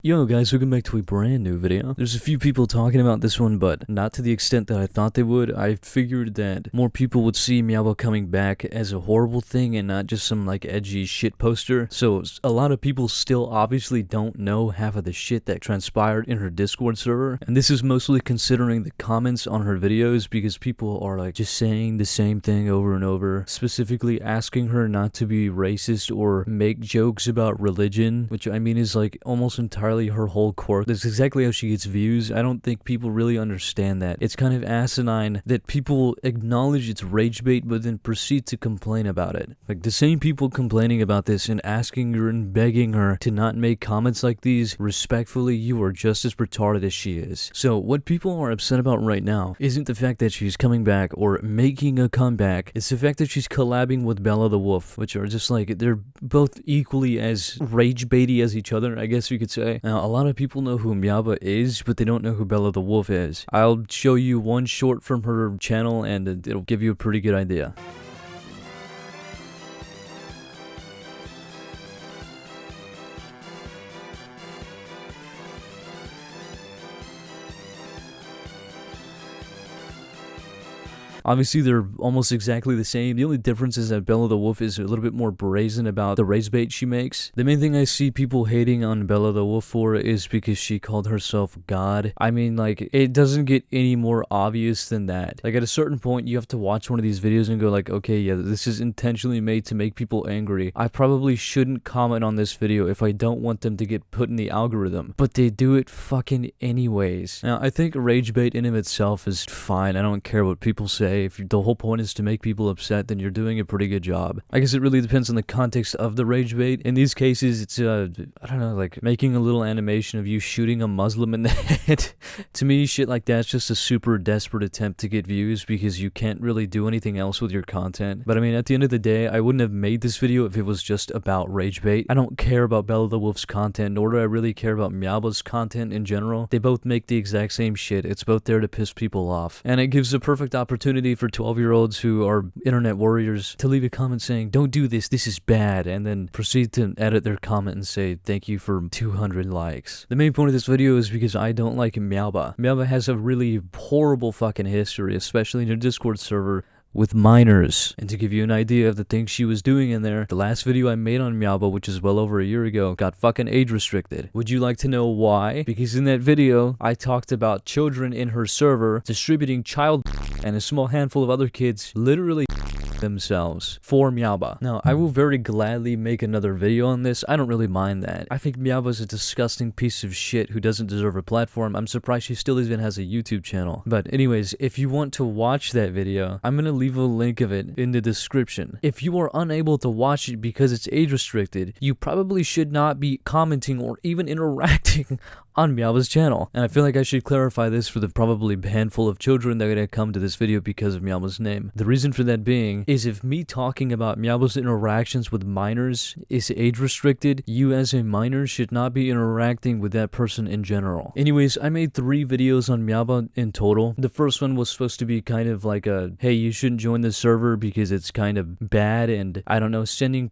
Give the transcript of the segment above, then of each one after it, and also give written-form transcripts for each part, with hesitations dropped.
Yo guys, welcome back to a brand new video. There's a few people talking about this one, but not to the extent that I thought they would. I figured that more people would see Meowbahh coming back as a horrible thing and not just some like edgy shit poster. So a lot of people still obviously don't know half of the shit that transpired in her Discord server. And this is mostly considering the comments on her videos, because people are like just saying the same thing over and over, specifically asking her not to be racist or make jokes about religion, which I mean is like almost entirely her whole core. That's exactly how she gets views. I don't think people really understand that. It's kind of asinine that people acknowledge it's rage bait but then proceed to complain about it. Like the same people complaining about this and asking her and begging her to not make comments like these, respectfully, you are just as retarded as she is. So what people are upset about right now isn't the fact that she's coming back or making a comeback. It's the fact that she's collabing with Bella the Wolf, which are just like, they're both equally as rage baity as each other, I guess you could say. Now, a lot of people know who Meowbahh is, but they don't know who Bella the Wolf is. I'll show you one short from her channel and it'll give you a pretty good idea. Obviously, they're almost exactly the same. The only difference is that Bella the Wolf is a little bit more brazen about the rage bait she makes. The main thing I see people hating on Bella the Wolf for is because she called herself God. I mean, like, it doesn't get any more obvious than that. Like, at a certain point, you have to watch one of these videos and go like, okay, yeah, this is intentionally made to make people angry. I probably shouldn't comment on this video if I don't want them to get put in the algorithm. But they do it fucking anyways. Now, I think rage bait in of itself is fine. I don't care what people say. If the whole point is to make people upset, then you're doing a pretty good job. I guess it really depends on the context of the rage bait. In these cases, it's, I don't know, like making a little animation of you shooting a Muslim in the head. To me, shit like that's just a super desperate attempt to get views because you can't really do anything else with your content. But I mean, at the end of the day, I wouldn't have made this video if it was just about rage bait. I don't care about Bella the Wolf's content, nor do I really care about Meowbahh's content in general. They both make the exact same shit. It's both there to piss people off. And it gives a perfect opportunity for 12-year-olds who are internet warriors to leave a comment saying, don't do this, this is bad, and then proceed to edit their comment and say, thank you for 200 likes. The main point of this video is because I don't like Meowbahh. Meowbahh has a really horrible fucking history, especially in her Discord server, with minors. And to give you an idea of the things she was doing in there, the last video I made on Meowbahh, which is well over a year ago, got fucking age restricted. Would you like to know why? Because in that video, I talked about children in her server distributing child and a small handful of other kids literally themselves for Meowbahh. Now, I will very gladly make another video on this. I don't really mind that. I think Meowbahh is a disgusting piece of shit who doesn't deserve a platform. I'm surprised she still even has a YouTube channel. But anyways, if you want to watch that video, I'm gonna leave a link of it in the description. If you are unable to watch it because it's age restricted, you probably should not be commenting or even interacting on Meowbahh's channel. And I feel like I should clarify this for the probably handful of children that are gonna come to this video because of Meowbahh's name. The reason for that being is if me talking about Meowbahh's interactions with minors is age restricted, you as a minor should not be interacting with that person in general. Anyways, I made 3 videos on Meowbahh in total. The first one was supposed to be kind of like a, hey, you shouldn't join the server because it's kind of bad, and I don't know, sending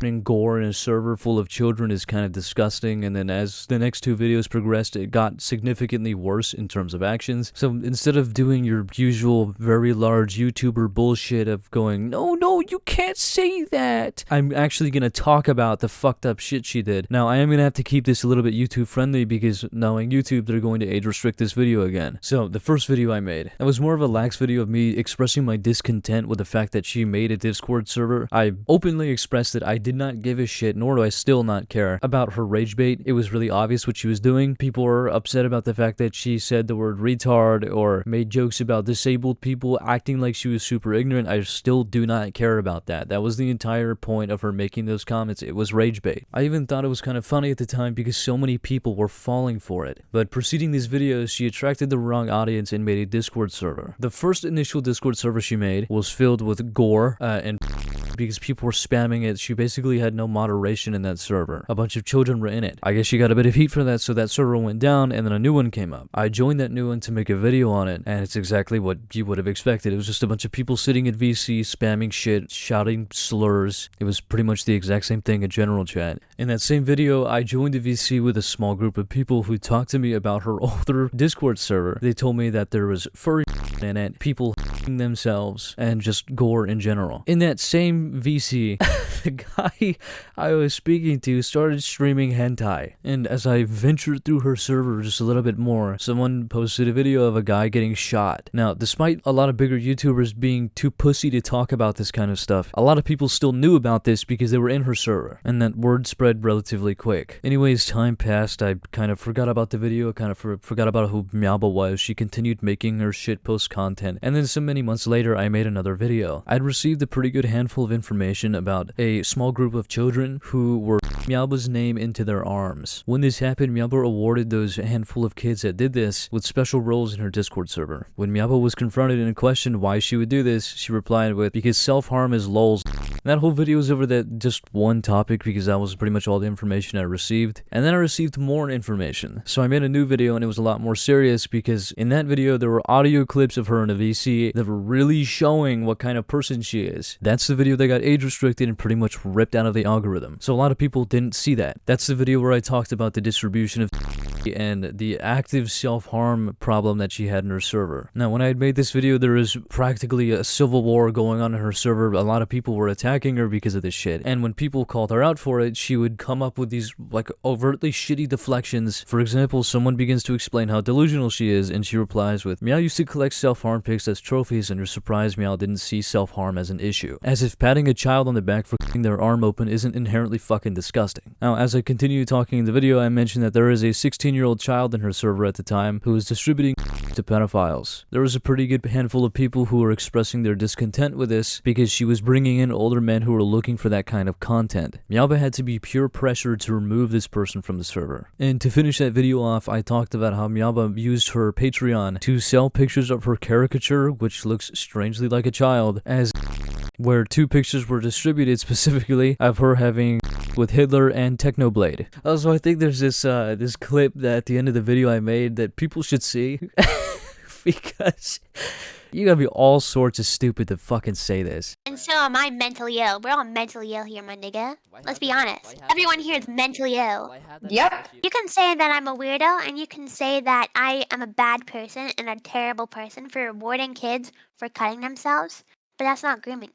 and gore in a server full of children is kind of disgusting. And then as the next 2 videos progressed, it got significantly worse in terms of actions. So instead of doing your usual very large YouTuber bullshit of going, no, you can't say that, I'm actually gonna talk about the fucked up shit she did. Now, I am gonna have to keep this a little bit YouTube friendly because knowing YouTube, they're going to age restrict this video again. So the first video I made, that was more of a lax video of me expressing my discontent with the fact that she made a Discord server. I openly expressed that I did not give a shit, nor do I still not care about her rage bait. It was really obvious what she was doing. People were upset about the fact that she said the word retard or made jokes about disabled people, acting like she was super ignorant. I still do not care about that. That was the entire point of her making those comments. It was rage bait. I even thought it was kind of funny at the time because so many people were falling for it. But preceding these videos, she attracted the wrong audience and made a Discord server. The first initial Discord server she made was filled with gore and because people were spamming it. She basically had no moderation in that server. A bunch of children were in it. I guess she got a bit of heat for that, so that server went down, and then a new one came up. I joined that new one to make a video on it, and it's exactly what you would have expected. It was just a bunch of people sitting in VC, spamming shit, shouting slurs. It was pretty much the exact same thing in general chat. In that same video, I joined a VC with a small group of people who talked to me about her older Discord server. They told me that there was furry in it, people themselves, and just gore in general. In that same VC, the guy I was speaking to started streaming hentai, and as I ventured through her server just a little bit more, someone posted a video of a guy getting shot. Now, despite a lot of bigger YouTubers being too pussy to talk about this kind of stuff, a lot of people still knew about this because they were in her server, and that word spread relatively quick. Anyways, time passed. I kind of forgot about the video, kind of forgot about who Meowbahh was. She continued making her shitpost content, and then so many months later, I made another video. I'd received a pretty good handful of information about a small group of children who were Meowbahh's name into their arms. When this happened, Meowbahh awarded those handful of kids that did this with special roles in her Discord server. When Meowbahh was confronted and questioned why she would do this, she replied with, "Because self-harm is lols." That whole video was over that just one topic because that was pretty much all the information I received. And then I received more information. So I made a new video and it was a lot more serious because in that video there were audio clips of her in a VC that were really showing what kind of person she is. That's the video that got age restricted and pretty much ripped out of the algorithm. So a lot of people didn't see that. That's the video where I talked about the distribution of and the active self-harm problem that she had in her server. Now, when I had made this video, there was practically a civil war going on in her server. A lot of people were attacking her because of this shit. And when people called her out for it, she would come up with these, like, overtly shitty deflections. For example, someone begins to explain how delusional she is, and she replies with, "Meow used to collect self-harm pics as trophies, and you're surprised Meow didn't see self-harm as an issue." As if patting a child on the back for cutting their arm open isn't inherently fucking disgusting. Now, as I continue talking in the video, I mentioned that there is a 16-year-old child in her server at the time who was distributing to pedophiles. There was a pretty good handful of people who were expressing their discontent with this because she was bringing in older men who were looking for that kind of content. Meowbahh had to be pure pressure to remove this person from the server. And to finish that video off, I talked about how Meowbahh used her Patreon to sell pictures of her caricature, which looks strangely like a child, as where two pictures were distributed specifically of her having with Hitler and Technoblade. Also, I think there's this this clip that at the end of the video I made that people should see because you gotta be all sorts of stupid to fucking say this. And so am I mentally ill. We're all mentally ill here, my nigga. Let's be honest. Everyone here is mentally ill. Yep. You can say that I'm a weirdo, and you can say that I am a bad person and a terrible person for rewarding kids for cutting themselves, but that's not grooming.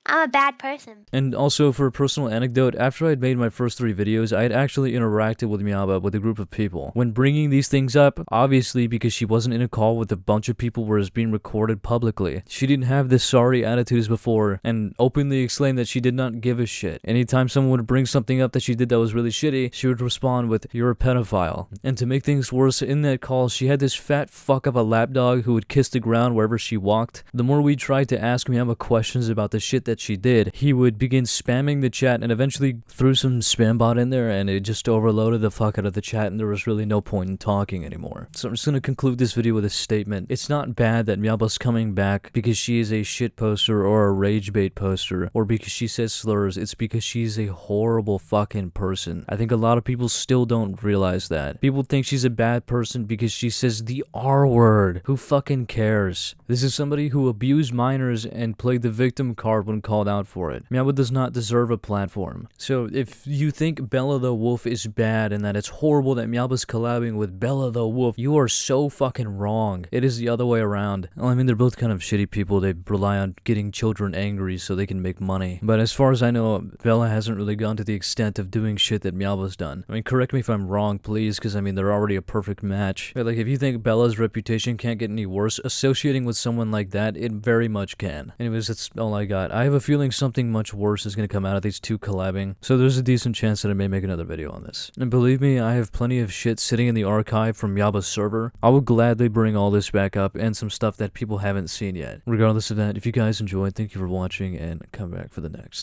I'm a bad person. And also, for a personal anecdote, after I had made my first 3 videos, I had actually interacted with Meowbahh with a group of people. When bringing these things up, obviously because she wasn't in a call with a bunch of people where it's being recorded publicly, she didn't have this sorry attitude as before and openly exclaimed that she did not give a shit. Anytime someone would bring something up that she did that was really shitty, she would respond with, "You're a pedophile." And to make things worse, in that call, she had this fat fuck of a lapdog who would kiss the ground wherever she walked. The more we tried to ask Meowbahh questions about the shit that she did, he would begin spamming the chat and eventually threw some spam bot in there and it just overloaded the fuck out of the chat and there was really no point in talking anymore. So I'm just gonna conclude this video with a statement. It's not bad that Meowbahh's coming back because she is a shit poster or a rage bait poster or because she says slurs. It's because she's a horrible fucking person. I think a lot of people still don't realize that. People think she's a bad person because she says the R word. Who fucking cares? This is somebody who abused minors and played the victim card when called out for it. Meowbahh does not deserve a platform. So if you think Bella the Wolf is bad and that it's horrible that Meowbahh's collabing with Bella the Wolf, you are so fucking wrong. It is the other way around. Well, I mean, they're both kind of shitty people. They rely on getting children angry so they can make money. But as far as I know, Bella hasn't really gone to the extent of doing shit that Meowbahh's done. I mean, correct me if I'm wrong, please, because I mean, they're already a perfect match. But like, if you think Bella's reputation can't get any worse, associating with someone like that, it very much can. Anyways, that's all I got. I have a feeling something much worse is going to come out of these two collabing, so there's a decent chance that I may make another video on this. And believe me, I have plenty of shit sitting in the archive from Meowbahh's server. I will gladly bring all this back up and some stuff that people haven't seen yet. Regardless of that, if you guys enjoyed, thank you for watching and come back for the next.